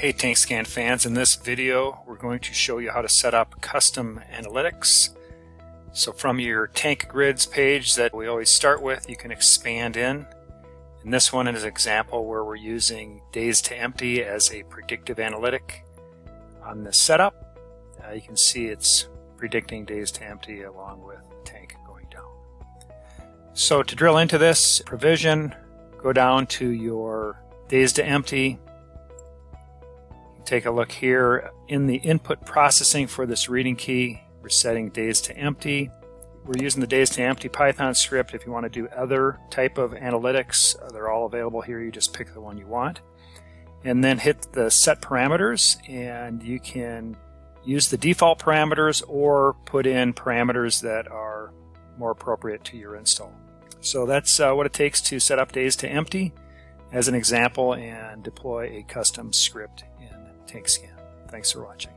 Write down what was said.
Hey TankScan fans, in this video we're going to show you how to set up custom analytics. So from your tank grids page that we always start with, you can expand in. And this one is an example where we're using days to empty as a predictive analytic. On the setup, you can see it's predicting days to empty along with the tank going down. So to drill into this provision, go down to your days to empty. Take a look here in the input processing for this reading key. We're setting days to empty. We're using the days to empty Python script. If you want to do other type of analytics, they're all available here. You just pick the one you want. And then hit the set parameters, and you can use the default parameters or put in parameters that are more appropriate to your install. So that's what it takes to set up days to empty as an example and deploy a custom script in TankScan. Thanks for watching.